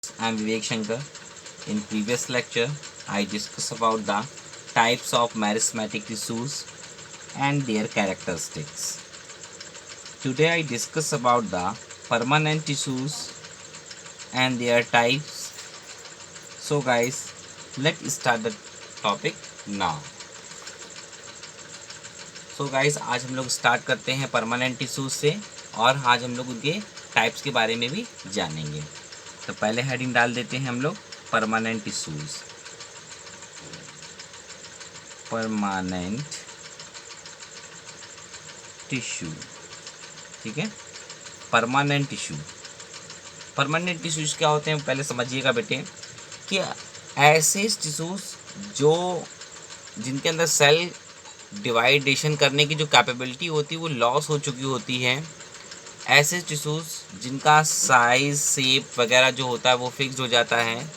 I'm Vivek Shankar. In previous lecture, I discussed about the types of meristematic tissues and their characteristics. Today, I discuss about the permanent tissues and their types. So, guys, let's start the topic now. So, guys, आज हम लोग start करते हैं permanent tissues से और आज हम लोग उनके टाइप्स के बारे में भी जानेंगे। तो पहले हेडिंग डाल देते हैं हम लोग परमानेंट टिश्यूज। परमानेंट टिश्यू, ठीक है। परमानेंट टिश्यू, परमानेंट टिश्यूज क्या होते हैं पहले समझिएगा बेटे कि ऐसे टिश्यूज जो जिनके अंदर सेल डिवाइडेशन करने की जो कैपेबिलिटी होती है वो लॉस हो चुकी होती है। ऐसे टिश्यूज जिनका साइज शेप वगैरह जो होता है वो फिक्स हो जाता है,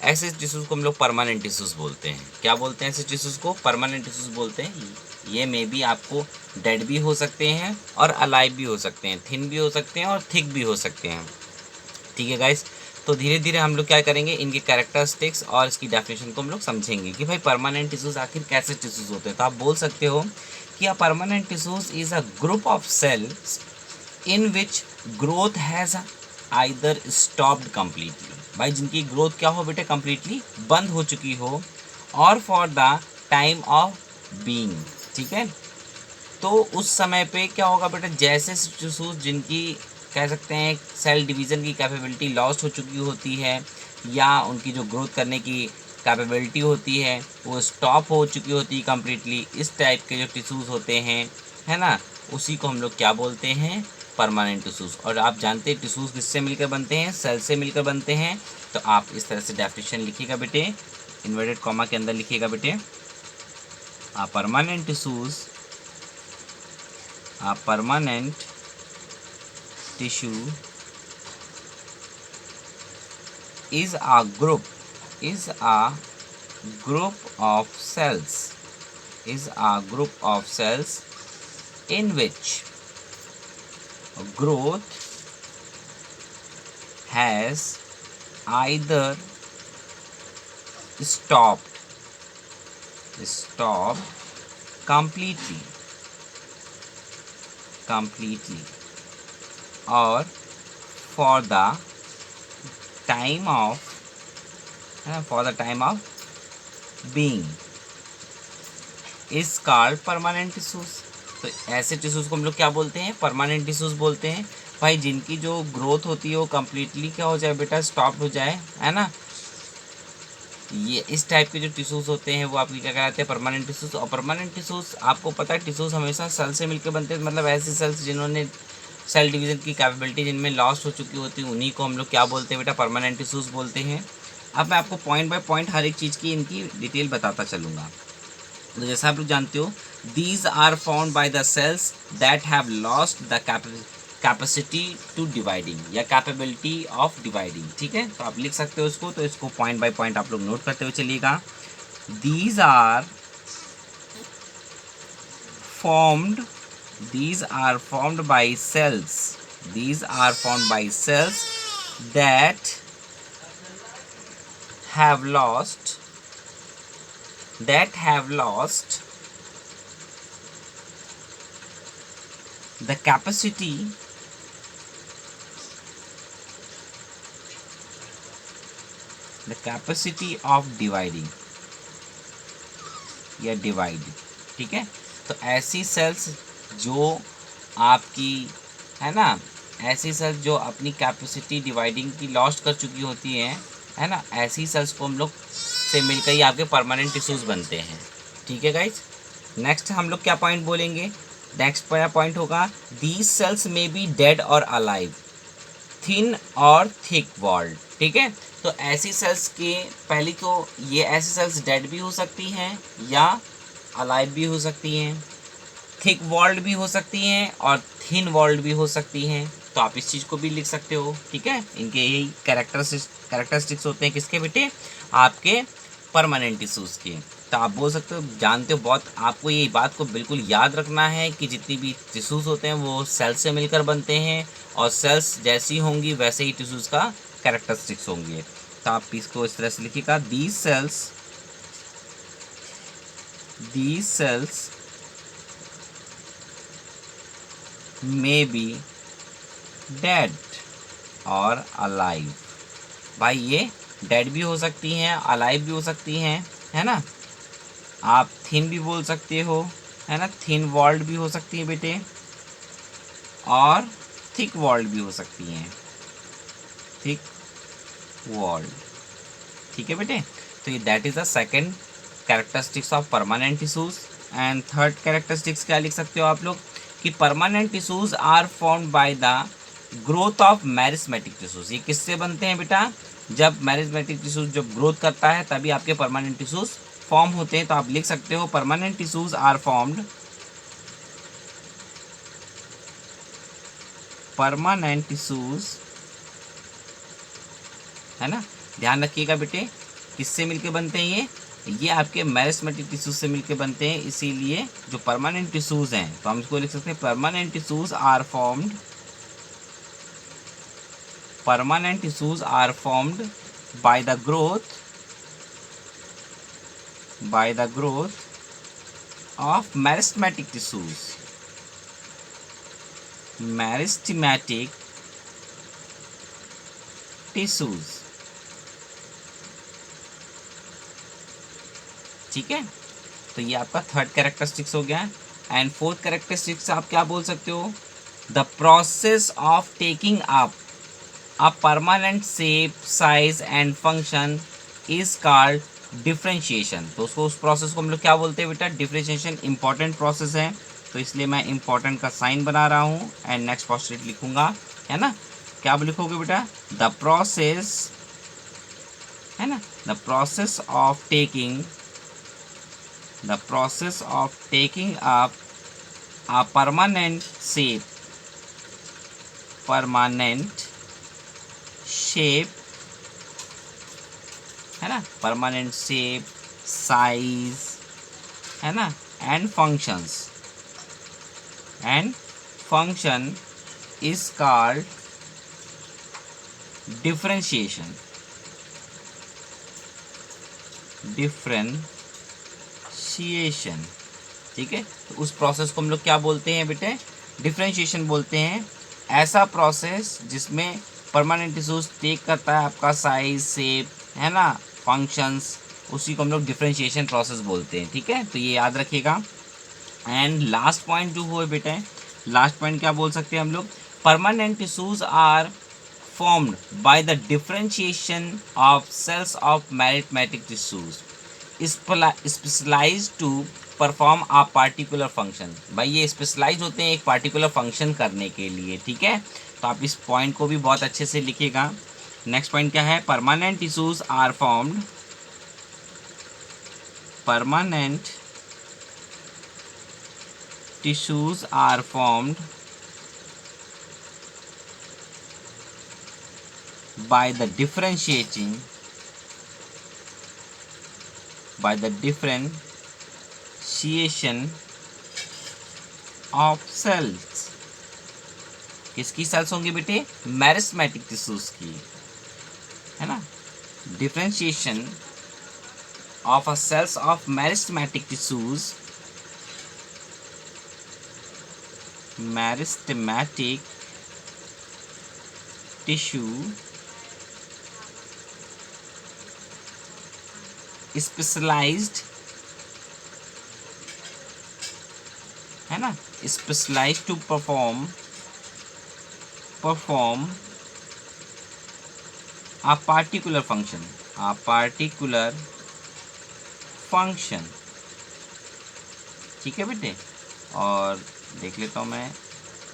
ऐसे टिश्यूज को हम लोग परमानेंट टिश्यूज बोलते हैं। क्या बोलते हैं ऐसे टिश्यूज को? परमानेंट टिश्यूज बोलते हैं। ये मे बी आपको डेड भी हो सकते हैं और अलाइव भी हो सकते हैं, थिन भी हो सकते हैं और थिक भी हो सकते हैं, ठीक है गाइस। तो धीरे धीरे हम लोग क्या करेंगे, इनके कैरेक्टरिस्टिक्स और इसकी डेफिनेशन को हम लोग समझेंगे कि भाई परमानेंट टिश्यूज आखिर कैसे टिश्यूज होते हैं। तो आप बोल सकते हो कि a permanent tissues is a group of cells in which growth has either stopped completely, भाई जिनकी ग्रोथ क्या हो बेटे, कम्प्लीटली बंद हो चुकी हो, और for the time of being, ठीक है। तो उस समय पे क्या होगा बेटा, जैसे टिश्यूज जिनकी कह सकते हैं सेल डिवीज़न की कैपेबिलिटी लॉस्ट हो चुकी होती है या उनकी जो ग्रोथ करने की कैपेबिलिटी होती है वो स्टॉप हो चुकी होती है कम्प्लीटली, इस टाइप के जो टिश्यूज़ होते हैं, है ना, उसी को हम लोग क्या बोलते हैं, परमानेंट टिश्यूज़। और आप जानते हैं टिश्यूज़ किससे मिलकर बनते हैं, सेल से मिलकर बनते हैं। तो आप इस तरह से डेफिनेशन लिखिएगा बेटे, इन्वर्टेड कॉमा के अंदर लिखिएगा बेटे, permanent tissues, a permanent tissue is a group of cells, in which growth has either stopped completely or for the time of being is called permanent tissues। तो ऐसे टिश्यूज को हम लोग क्या बोलते हैं, परमानेंट टिश्यूज बोलते हैं। भाई जिनकी जो ग्रोथ होती है वो कम्प्लीटली क्या हो जाए बेटा, स्टॉप हो जाए, है ना। ये इस टाइप के जो टिश्यूज होते हैं वो आपकी क्या कहलाते हैं, परमानेंट टिश्यूज। और परमानेंट टिश्यूज आपको पता है टिश्यूज हमेशा सेल से मिलकर बनते हैं, मतलब ऐसे सेल्स जिन्होंने सेल डिवीज़न की कैपेबिलिटी जिनमें लॉस्ट हो चुकी होती है उन्हीं को हम लोग क्या बोलते हैं बेटा, परमानेंट टिश्यूज बोलते हैं। अब मैं आपको पॉइंट बाय पॉइंट हर एक चीज़ की इनकी डिटेल बताता चलूँगा। तो जैसा आप लोग जानते हो, these are found by the cells that have lost the capacity to dividing या कैपेबिलिटी ऑफ डिवाइडिंग, ठीक है। तो आप लिख सकते हो इसको, तो इसको पॉइंट बाय पॉइंट आप लोग नोट करते हुए चलिएगा। These are formed these are formed by cells that have lost the capacity of dividing या डिवाइड, ठीक है। तो ऐसी सेल्स जो आपकी, है ना, ऐसी सेल्स जो अपनी कैपेसिटी डिवाइडिंग की लॉस्ट कर चुकी होती हैं, है ना, ऐसी सेल्स को हम लोग से मिलकर ही आपके परमानेंट टिश्यूज़ बनते हैं, ठीक है गाइज। नेक्स्ट हम लोग क्या पॉइंट बोलेंगे, नेक्स्ट पॉइंट होगा दीज सेल्स में बी डेड और अलाइव, थिन और थिक वॉल्ड, ठीक है। तो ऐसी सेल्स के पहली तो ये ऐसी सेल्स डेड भी हो सकती हैं या अलाइव भी हो सकती हैं, थिक वॉल्ड भी हो सकती हैं और थिन वॉल्ड भी हो सकती हैं। तो आप इस चीज़ को भी लिख सकते हो, ठीक है। इनके यही कैरेक्टरिस्टिक्स होते हैं किसके बेटे, आपके परमानेंट टिश्यूज़ के। तो आप बोल सकते हो, जानते हो, बहुत आपको ये बात को बिल्कुल याद रखना है कि जितनी भी टिश्यूज़ होते हैं वो सेल्स से मिलकर बनते हैं और सेल्स जैसी होंगी वैसे ही टिश्यूज़ का कैरेक्टरिस्टिक्स होंगे। तो आप इसको इस तरह से लिखिएगा, these cells may be dead और alive। भाई ये डेड भी हो सकती हैं, अलाइव भी हो सकती हैं, है ना। आप थिन भी बोल सकते हो, है ना, थिन वॉल्ड भी हो सकती है बेटे, और थिक वॉल्ड भी हो सकती हैं, थिक वॉल्ड। ठीक है बेटे। तो ये that is the second characteristics of permanent tissues. And third characteristics क्या लिख सकते हो आप लोग कि permanent tissues are formed by the growth of meristematic tissues. ये किससे बनते हैं बेटा, जब मैरिस्मेटिक टिश्यूज जब ग्रोथ करता है तभी आपके परमानेंट टिश्यूज फॉर्म होते हैं। तो आप लिख सकते हो permanent tissues are formed, permanent tissues, है ना। ध्यान रखिएगा बेटे, किससे मिलके बनते हैं ये आपके मैरिस्मेटिक टिश्यूज से मिलके बनते हैं। इसीलिए जो परमानेंट टिश्यूज हैं तो हम इसको लिख सकते हैं permanent tissues are formed, permanent tissues are formed by the growth, by the growth of meristematic tissues, meristematic tissues। ठीक है, तो ये आपका थर्ड कैरेक्टरिस्टिक्स हो गया। एंड फोर्थ कैरेक्टरिस्टिक्स आप क्या बोल सकते हो, the process of taking up a permanent shape, size and function is called differentiation. तो उसको, उस प्रोसेस को हम लोग क्या बोलते हैं बेटा, डिफ्रेंशिएशन। इंपॉर्टेंट प्रोसेस है तो इसलिए मैं इंपॉर्टेंट का साइन बना रहा हूँ एंड नेक्स्ट पोस्टरेट लिखूंगा, है ना। क्या लिखोगे बेटा, द प्रोसेस, है ना, the process of taking, the process of taking up a permanent shape, permanent shape, है ना, परमानेंट शेप, साइज, है ना, and functions, and function is called differentiation, differentiation. ठीक है, तो उस प्रोसेस को हम लोग क्या बोलते हैं बेटे, डिफरेंशिएशन बोलते हैं। ऐसा प्रोसेस जिसमें परमानेंट टिश्यूज टेक करता है आपका साइज, शेप, है ना, फंक्शंस, उसी को हम लोग डिफरेंशिएशन प्रोसेस बोलते हैं। ठीक है, तो ये याद रखिएगा। एंड लास्ट पॉइंट जो हुए बेटे, लास्ट पॉइंट क्या बोल सकते हैं हम लोग, permanent tissues are formed by the differentiation of cells of meristematic tissues specialized to perform a particular function। भाई ये स्पेशलाइज होते हैं एक पार्टिकुलर फंक्शन करने के लिए। ठीक है, तो आप इस पॉइंट को भी बहुत अच्छे से लिखिएगा। नेक्स्ट पॉइंट क्या है, permanent tissues are formed, permanent tissues are formed by the differentiating, by the differentiation of cells। किसकी सेल्स होंगी बेटे, मैरिस्मेटिक टिश्यूज की, है ना। Differentiation of a cells of meristematic tissues, meristematic tissue specialised, है ना, specialised to perform a particular function, a particular function। ठीक है बेटे, और देख लेता हूँ मैं,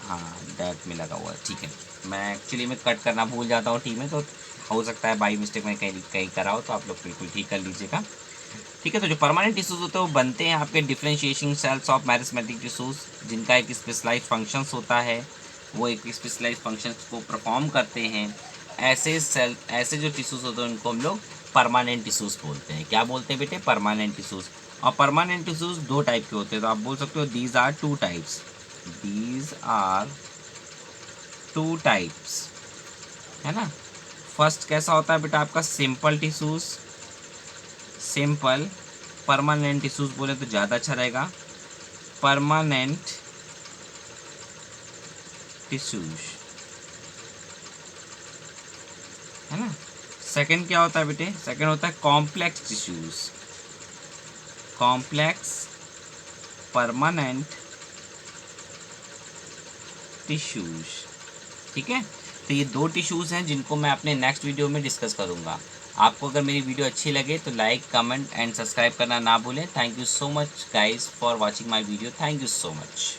हाँ डैट में लगा हुआ है। ठीक है, मैं एक्चुअली मैं कट करना भूल जाता हूँ टी में, तो हो सकता है बाई मिस्टेक में कहीं कहीं करा हो, तो आप लोग बिल्कुल ठीक कर लीजिएगा। ठीक है, तो जो परमानेंट टिश्यूज होते हैं वो बनते हैं आपके differentiation cells of meristematic tissues, जिनका एक स्पेशलाइज फंक्शंस होता है, वो एक स्पेशलाइज फंक्शंस को परफॉर्म करते हैं। ऐसे सेल, ऐसे जो टिश्यूज होते हैं उनको हम लोग परमानेंट टिश्यूज बोलते हैं। क्या बोलते हैं बेटे, परमानेंट टिश्यूज। और परमानेंट टिश्यूज दो टाइप के होते हैं, तो आप बोल सकते हो these are two types, these are two types, है ना। फर्स्ट कैसा होता है बेटा आपका simple tissues, simple. Permanent tissues बोले तो ज़्यादा अच्छा रहेगा, परमानेंट टिश्यूज, है ना। सेकंड क्या होता है बेटे, सेकंड होता है complex tissues, complex permanent tissues, ठीक है। तो ये दो टिश्यूज़ हैं जिनको मैं अपने नेक्स्ट वीडियो में डिस्कस करूँगा। आपको अगर मेरी वीडियो अच्छी लगे तो लाइक, कमेंट एंड सब्सक्राइब करना ना भूलें। Thank you so much guys for watching my video. Thank you so much.